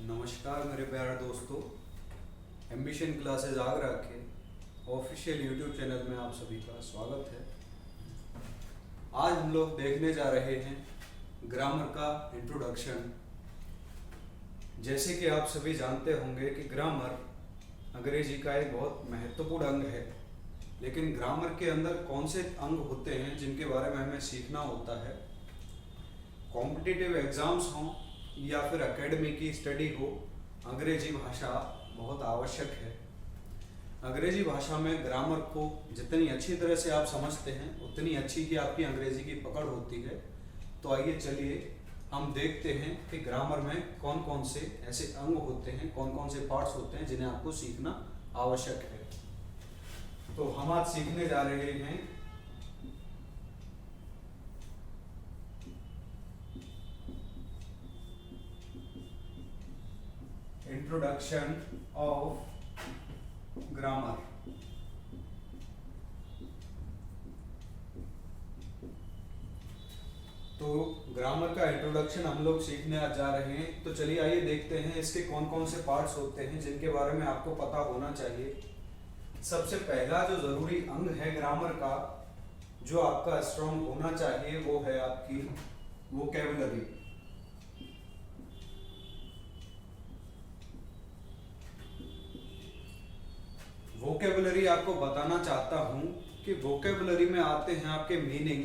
नमस्कार मेरे प्यारे दोस्तों, एम्बिशन क्लासेस आगरा के ऑफिशियल यूट्यूब चैनल में आप सभी का स्वागत है। आज हम लोग देखने जा रहे हैं ग्रामर का इंट्रोडक्शन। जैसे कि आप सभी जानते होंगे कि ग्रामर अंग्रेजी का एक बहुत महत्वपूर्ण अंग है, लेकिन ग्रामर के अंदर कौन से अंग होते हैं जिनके बारे में हमें सीखना होता है। कॉम्पिटिटिव एग्ज़ाम्स हों या फिर एकेडमी की स्टडी हो, अंग्रेजी भाषा बहुत आवश्यक है। अंग्रेजी भाषा में ग्रामर को जितनी अच्छी तरह से आप समझते हैं उतनी अच्छी ही आपकी अंग्रेजी की पकड़ होती है। तो आइए चलिए हम देखते हैं कि ग्रामर में कौन कौन से ऐसे अंग होते हैं, कौन कौन से पार्ट्स होते हैं जिन्हें आपको सीखना आवश्यक है। तो हम आज सीखने जा रहे हैं इंट्रोडक्शन ऑफ ग्रामर। तो ग्रामर का इंट्रोडक्शन हम लोग सीखने आज जा रहे हैं। तो चलिए आइए देखते हैं इसके कौन कौन से पार्ट्स होते हैं जिनके बारे में आपको पता होना चाहिए। सबसे पहला जो जरूरी अंग है ग्रामर का, जो आपका स्ट्रॉन्ग होना चाहिए, वो है आपकी वोकैबुलरी। वोकैबुलरी आपको बताना चाहता हूं कि वोकैबुलरी में आते हैं आपके मीनिंग।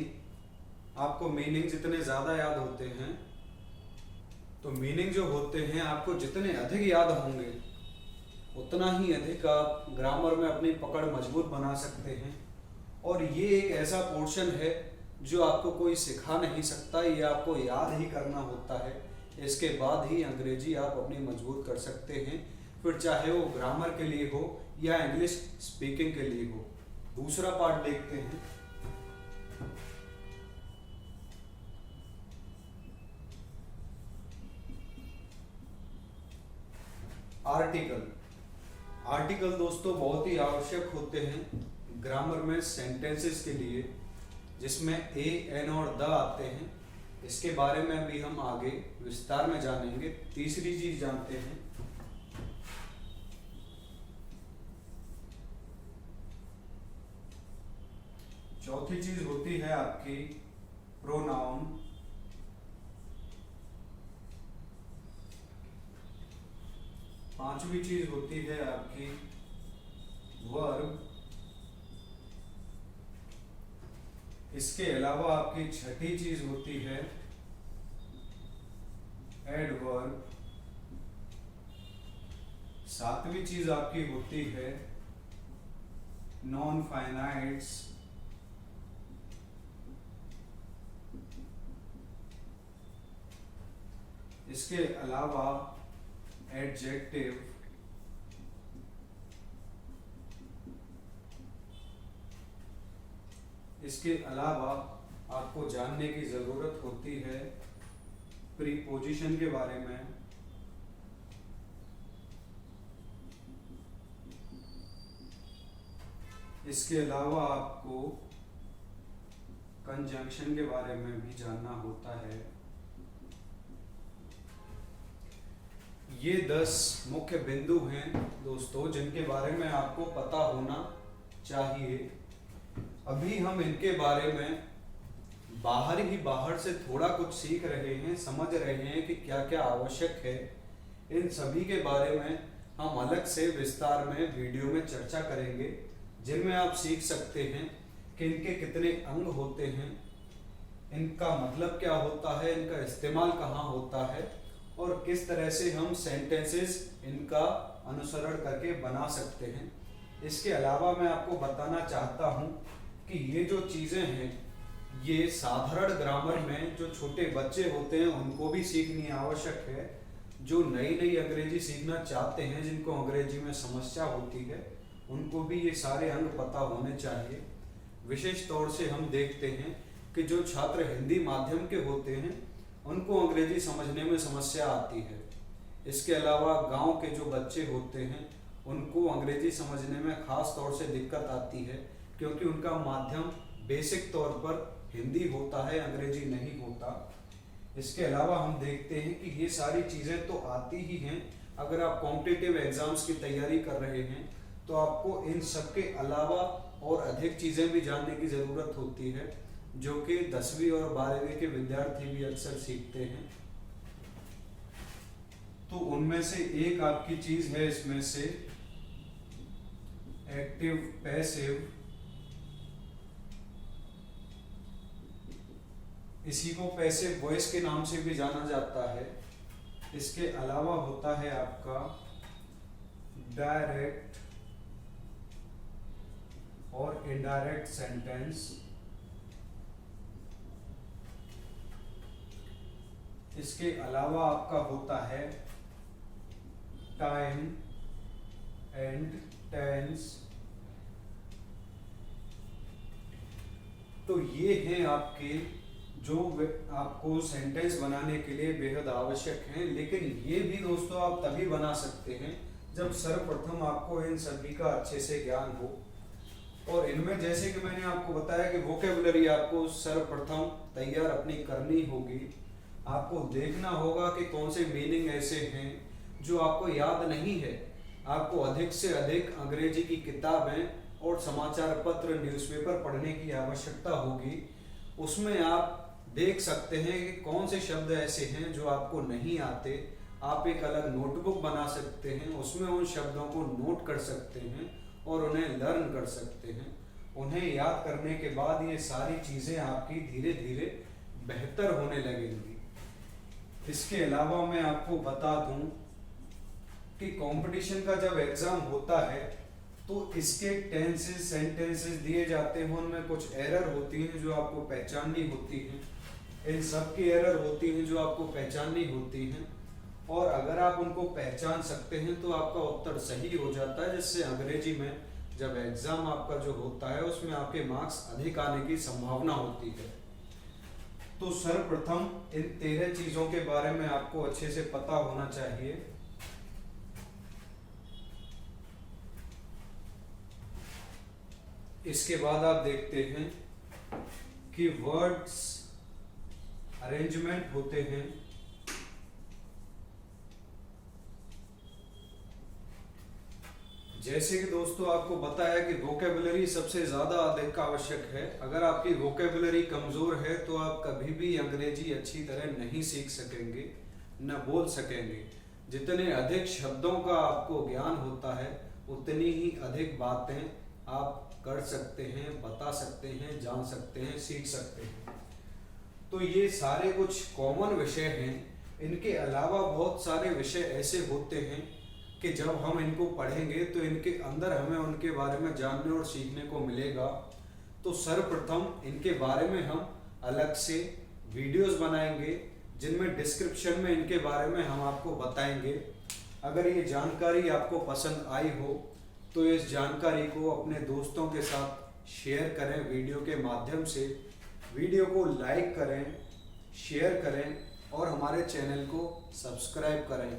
आपको मीनिंग जितने ज़्यादा याद होते हैं, तो मीनिंग जो होते हैं आपको जितने अधिक याद होंगे उतना ही अधिक आप ग्रामर में अपनी पकड़ मजबूत बना सकते हैं। और ये एक ऐसा पोर्शन है जो आपको कोई सिखा नहीं सकता, ये आपको याद ही करना होता है। इसके बाद ही अंग्रेजी आप अपनी मजबूत कर सकते हैं, फिर चाहे वो ग्रामर के लिए हो या इंग्लिश स्पीकिंग के लिए हो। दूसरा पार्ट देखते हैं। आर्टिकल। आर्टिकल दोस्तों बहुत ही आवश्यक होते हैं ग्रामर में सेंटेंसेस के लिए, जिसमें ए, एन और द आते हैं। इसके बारे में भी हम आगे विस्तार में जानेंगे। तीसरी चीज जानते हैं चौथी चीज होती है आपकी प्रोनाउन। पांचवी चीज होती है आपकी वर्ब। इसके अलावा आपकी छठी चीज होती है एडवर्ब। सातवीं चीज आपकी होती है नॉन फाइनाइट्स। इसके अलावा एडजेक्टिव। इसके अलावा आपको जानने की जरूरत होती है प्रीपोजिशन के बारे में। इसके अलावा आपको कंजंक्शन के बारे में भी जानना होता है। ये 10 मुख्य बिंदु हैं दोस्तों जिनके बारे में आपको पता होना चाहिए। अभी हम इनके बारे में बाहर से थोड़ा कुछ सीख रहे हैं, समझ रहे हैं कि क्या क्या आवश्यक है। इन सभी के बारे में हम अलग से विस्तार में वीडियो में चर्चा करेंगे, जिनमें आप सीख सकते हैं कि इनके कितने अंग होते हैं, इनका मतलब क्या होता है, इनका इस्तेमाल कहाँ होता है और किस तरह से हम सेंटेंसेस इनका अनुसरण करके बना सकते हैं। इसके अलावा मैं आपको बताना चाहता हूँ कि ये जो चीज़ें हैं ये साधारण ग्रामर में जो छोटे बच्चे होते हैं उनको भी सीखनी आवश्यक है। जो नई नई अंग्रेजी सीखना चाहते हैं, जिनको अंग्रेजी में समस्या होती है, उनको भी ये सारे अंग पता होने चाहिए। विशेष तौर से हम देखते हैं कि जो छात्र हिंदी माध्यम के होते हैं उनको अंग्रेजी समझने में समस्या आती है। इसके अलावा गांव के जो बच्चे होते हैं उनको अंग्रेजी समझने में खास तौर से दिक्कत आती है, क्योंकि उनका माध्यम बेसिक तौर पर हिंदी होता है, अंग्रेजी नहीं होता। इसके अलावा हम देखते हैं कि ये सारी चीज़ें तो आती ही हैं। अगर आप कॉम्पिटिटिव एग्जाम्स की तैयारी कर रहे हैं तो आपको इन सब के अलावा और अधिक चीज़ें भी जानने की ज़रूरत होती है, जो कि 10वीं और 12वीं के विद्यार्थी भी अक्सर सीखते हैं। तो उनमें से एक आपकी चीज़ है इसमें से एक्टिव पैसिव। इसी को पैसिव वॉइस के नाम से भी जाना जाता है। इसके अलावा होता है आपका डायरेक्ट और इनडायरेक्ट सेंटेंस। इसके अलावा आपका होता है टाइम एंड टेंस। तो ये हैं आपके जो आपको सेंटेंस बनाने के लिए बेहद आवश्यक हैं। लेकिन ये भी दोस्तों आप तभी बना सकते हैं जब सर्वप्रथम आपको इन सभी का अच्छे से ज्ञान हो। और इनमें जैसे कि मैंने आपको बताया कि वोकेबुलरी आपको सर्वप्रथम तैयार अपनी करनी होगी। आपको देखना होगा कि कौन से मीनिंग ऐसे हैं जो आपको याद नहीं है। आपको अधिक से अधिक अंग्रेजी की किताबें और समाचार पत्र, न्यूज़पेपर पढ़ने की आवश्यकता होगी। उसमें आप देख सकते हैं कि कौन से शब्द ऐसे हैं जो आपको नहीं आते। आप एक अलग नोटबुक बना सकते हैं, उसमें उन शब्दों को नोट कर सकते हैं और उन्हें लर्न कर सकते हैं। उन्हें याद करने के बाद ये सारी चीज़ें आपकी धीरे धीरे बेहतर होने लगेंगी। इसके अलावा मैं आपको बता दूं कि कंपटीशन का जब एग्ज़ाम होता है तो इसके टेंसेस, सेंटेंसेस दिए जाते हैं, उनमें कुछ एरर होती हैं जो आपको पहचाननी होती हैं। इन सब की एरर होती हैं जो आपको पहचाननी होती हैं, और अगर आप उनको पहचान सकते हैं तो आपका उत्तर सही हो जाता है, जिससे अंग्रेजी में जब एग्ज़ाम आपका जो होता है उसमें आपके मार्क्स अधिक आने की संभावना होती है। तो सर्वप्रथम इन 13 चीज़ों के बारे में आपको अच्छे से पता होना चाहिए। इसके बाद आप देखते हैं कि वर्ड्स अरेंजमेंट होते हैं। जैसे कि दोस्तों आपको बताया कि वोकेबुलरी सबसे ज़्यादा अधिक आवश्यक है। अगर आपकी वोकेबुलरी कमज़ोर है तो आप कभी भी अंग्रेजी अच्छी तरह नहीं सीख सकेंगे, न बोल सकेंगे। जितने अधिक शब्दों का आपको ज्ञान होता है उतनी ही अधिक बातें आप कर सकते हैं, बता सकते हैं, जान सकते हैं, सीख सकते हैं। तो ये सारे कुछ कॉमन विषय हैं। इनके अलावा बहुत सारे विषय ऐसे होते हैं कि जब हम इनको पढ़ेंगे तो इनके अंदर हमें उनके बारे में जानने और सीखने को मिलेगा। तो सर्वप्रथम इनके बारे में हम अलग से वीडियोस बनाएंगे जिनमें डिस्क्रिप्शन में इनके बारे में हम आपको बताएंगे। अगर ये जानकारी आपको पसंद आई हो तो इस जानकारी को अपने दोस्तों के साथ शेयर करें वीडियो के माध्यम से। वीडियो को लाइक करें, शेयर करें और हमारे चैनल को सब्सक्राइब करें।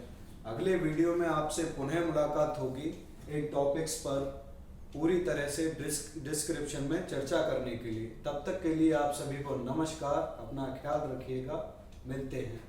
अगले वीडियो में आपसे पुनः मुलाकात होगी एक टॉपिक्स पर पूरी तरह से डिस्क्रिप्शन में चर्चा करने के लिए। तब तक के लिए आप सभी को नमस्कार, अपना ख्याल रखिएगा, मिलते हैं।